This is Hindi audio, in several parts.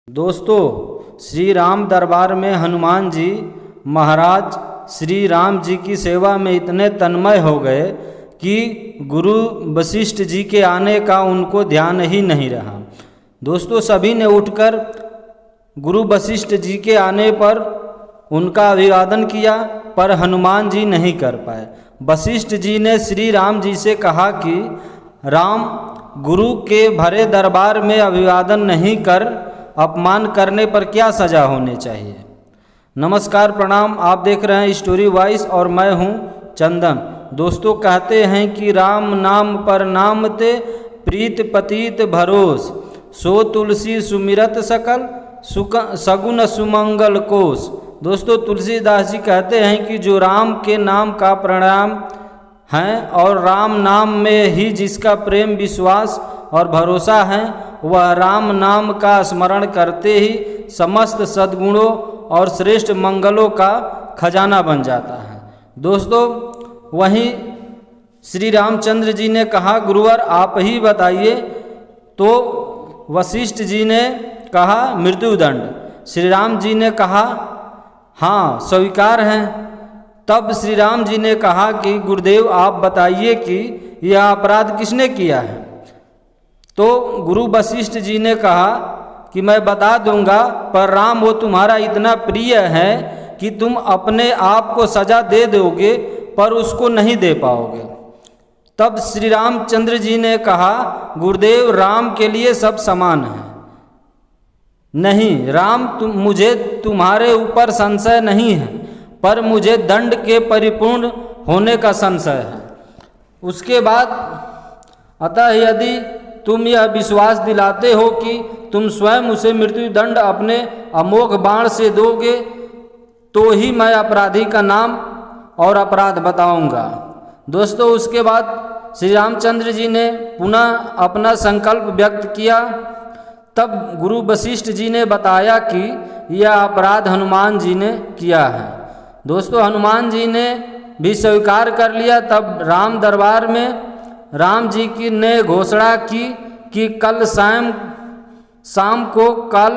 दोस्तों, श्री राम दरबार में हनुमान जी महाराज श्री राम जी की सेवा में इतने तन्मय हो गए कि गुरु वशिष्ठ जी के आने का उनको ध्यान ही नहीं रहा। दोस्तों, सभी ने उठकर गुरु वशिष्ठ जी के आने पर उनका अभिवादन किया, पर हनुमान जी नहीं कर पाए। वशिष्ठ जी ने श्री राम जी से कहा कि राम, गुरु के भरे दरबार में अभिवादन नहीं कर अपमान करने पर क्या सजा होनी चाहिए। नमस्कार, प्रणाम। आप देख रहे हैं स्टोरी वॉइस और मैं हूं चंदन। दोस्तों, कहते हैं कि राम नाम पर नाम ते प्रीत पतित भरोस, सो तुलसी सुमिरत सकल सगुन सुमंगल कोश। दोस्तों, तुलसीदास जी कहते हैं कि जो राम के नाम का प्रणाम है और राम नाम में ही जिसका प्रेम विश्वास और भरोसा है, वह राम नाम का स्मरण करते ही समस्त सद्गुणों और श्रेष्ठ मंगलों का खजाना बन जाता है। दोस्तों, वहीं श्री रामचंद्र जी ने कहा, गुरुवर आप ही बताइए। तो वशिष्ठ जी ने कहा, मृत्युदंड। श्री राम जी ने कहा, हाँ स्वीकार है। तब श्री राम जी ने कहा कि गुरुदेव आप बताइए कि यह अपराध किसने किया है। तो गुरु वशिष्ठ जी ने कहा कि मैं बता दूंगा, पर राम वो तुम्हारा इतना प्रिय है कि तुम अपने आप को सजा दे दोगे पर उसको नहीं दे पाओगे। तब श्री रामचंद्र जी ने कहा, गुरुदेव राम के लिए सब समान है। नहीं राम, मुझे तुम्हारे ऊपर संशय नहीं है, पर मुझे दंड के परिपूर्ण होने का संशय है। उसके बाद अतः यदि तुम यह विश्वास दिलाते हो कि तुम स्वयं उसे मृत्युदंड अपने अमोघ बाण से दोगे, तो ही मैं अपराधी का नाम और अपराध बताऊंगा। दोस्तों, उसके बाद श्री रामचंद्र जी ने पुनः अपना संकल्प व्यक्त किया। तब गुरु वशिष्ठ जी ने बताया कि यह अपराध हनुमान जी ने किया है। दोस्तों, हनुमान जी ने भी स्वीकार कर लिया। तब राम दरबार में राम जी की ने घोषणा की कि कल शाम को कल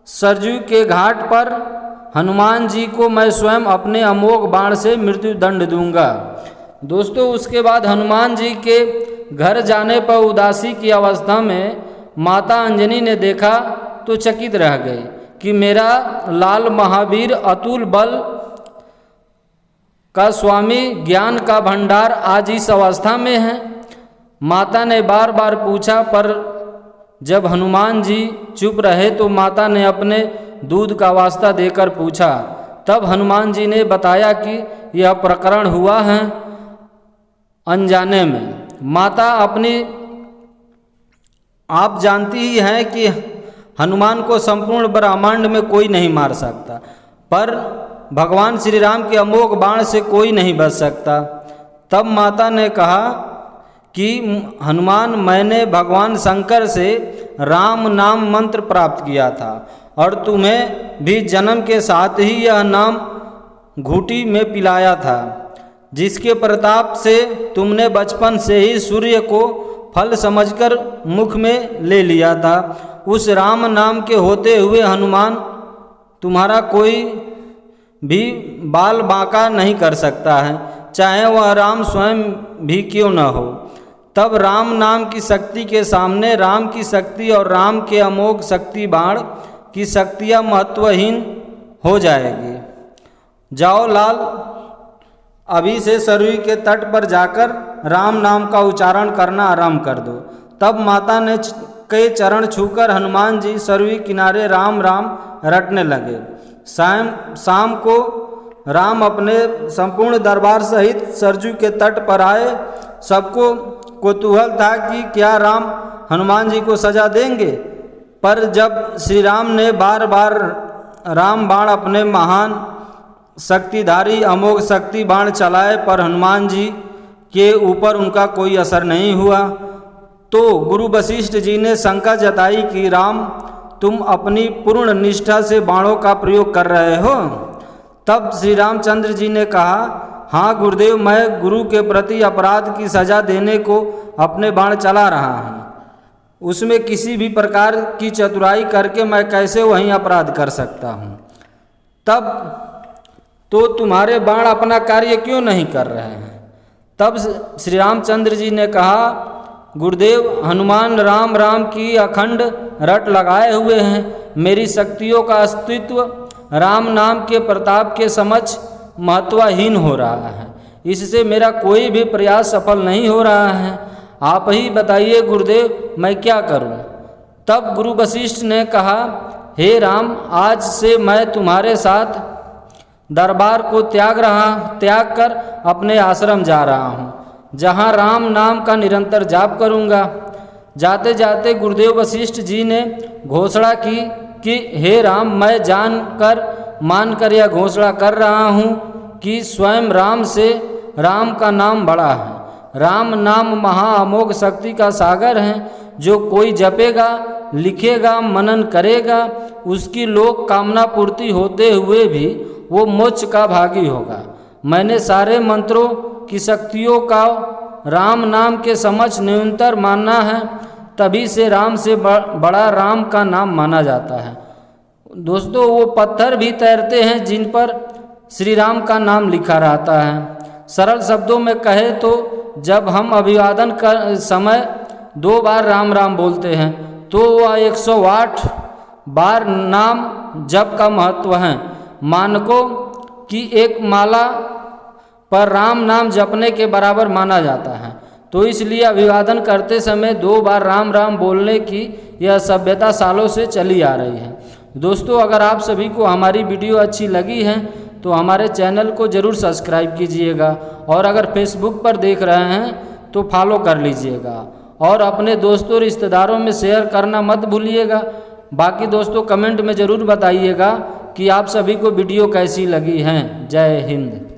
सरजू के घाट पर हनुमान जी को मैं स्वयं अपने अमोघ बाण से मृत्युदंड दूंगा। दोस्तों, उसके बाद हनुमान जी के घर जाने पर उदासी की अवस्था में माता अंजनी ने देखा तो चकित रह गई कि मेरा लाल महावीर अतुल बल का स्वामी ज्ञान का भंडार आज इस अवस्था में है। माता ने बार बार पूछा, पर जब हनुमान जी चुप रहे तो माता ने अपने दूध का वास्ता देकर पूछा। तब हनुमान जी ने बताया कि यह प्रकरण हुआ है अनजाने में। माता आप जानती ही हैं कि हनुमान को संपूर्ण ब्रह्मांड में कोई नहीं मार सकता, पर भगवान श्री राम के अमोघ बाण से कोई नहीं बच सकता। तब माता ने कहा कि हनुमान, मैंने भगवान शंकर से राम नाम मंत्र प्राप्त किया था और तुम्हें भी जन्म के साथ ही यह नाम घूंटी में पिलाया था, जिसके प्रताप से तुमने बचपन से ही सूर्य को फल समझकर मुख में ले लिया था। उस राम नाम के होते हुए हनुमान, तुम्हारा कोई भी बाल बांका नहीं कर सकता है, चाहे वह राम स्वयं भी क्यों न हो। तब राम नाम की शक्ति के सामने राम की शक्ति और राम के अमोघ शक्ति बाण की शक्तियाँ महत्वहीन हो जाएगी। जाओ लाल, अभी से सरयू के तट पर जाकर राम नाम का उच्चारण करना आरंभ कर दो। तब माता ने के चरण छूकर हनुमान जी सरयू किनारे राम राम रटने लगे। शाम को राम अपने संपूर्ण दरबार सहित सरजू के तट पर आए। सबको कौतूहल था कि क्या राम हनुमान जी को सजा देंगे, पर जब श्री राम ने बार बार राम बाण अपने महान शक्तिधारी अमोघ शक्ति बाण चलाए, पर हनुमान जी के ऊपर उनका कोई असर नहीं हुआ। तो गुरु वशिष्ठ जी ने शंका जताई कि राम, तुम अपनी पूर्ण निष्ठा से बाणों का प्रयोग कर रहे हो। तब श्री रामचंद्र जी ने कहा, हाँ गुरुदेव, मैं गुरु के प्रति अपराध की सजा देने को अपने बाण चला रहा हूँ। उसमें किसी भी प्रकार की चतुराई करके मैं कैसे वहीं अपराध कर सकता हूँ? तब तो तुम्हारे बाण अपना कार्य क्यों नहीं कर रहे हैं? तब श्री रामचंद्र जी ने कहा, गुरुदेव, हनुमान राम राम की अखंड रट लगाए हुए हैं। मेरी शक्तियों का अस्तित्व राम नाम के प्रताप के समक्ष महत्वहीन हो रहा है। इससे मेरा कोई भी प्रयास सफल नहीं हो रहा है। आप ही बताइए गुरुदेव, मैं क्या करूं? तब गुरु वशिष्ठ ने कहा, हे राम, आज से मैं तुम्हारे साथ दरबार को त्याग कर अपने आश्रम जा रहा हूँ, जहाँ राम नाम का निरंतर जाप करूँगा। जाते जाते गुरुदेव वशिष्ठ जी ने घोषणा की कि हे राम, मैं मानकर यह घोषणा कर रहा हूँ कि स्वयं राम से राम का नाम बड़ा है। राम नाम महाअमोघ शक्ति का सागर है। जो कोई जपेगा, लिखेगा, मनन करेगा, उसकी लोक कामना पूर्ति होते हुए भी वो मोक्ष का भागी होगा। मैंने सारे मंत्रों की शक्तियों का राम नाम के समक्ष न्यूनतर मानना है, तभी से राम से बड़ा राम का नाम माना जाता है। दोस्तों, वो पत्थर भी तैरते हैं जिन पर श्री राम का नाम लिखा रहता है। सरल शब्दों में कहे तो जब हम अभिवादन कर समय 2 बार राम राम बोलते हैं तो वह 108 बार नाम जप का महत्व है। मानकों की एक माला पर राम नाम जपने के बराबर माना जाता है। तो इसलिए अभिवादन करते समय 2 बार राम राम बोलने की यह सभ्यता सालों से चली आ रही है। दोस्तों, अगर आप सभी को हमारी वीडियो अच्छी लगी है तो हमारे चैनल को ज़रूर सब्सक्राइब कीजिएगा, और अगर फेसबुक पर देख रहे हैं तो फॉलो कर लीजिएगा, और अपने दोस्तों रिश्तेदारों में शेयर करना मत भूलिएगा। बाकी दोस्तों, कमेंट में ज़रूर बताइएगा कि आप सभी को वीडियो कैसी लगी हैं। जय हिंद।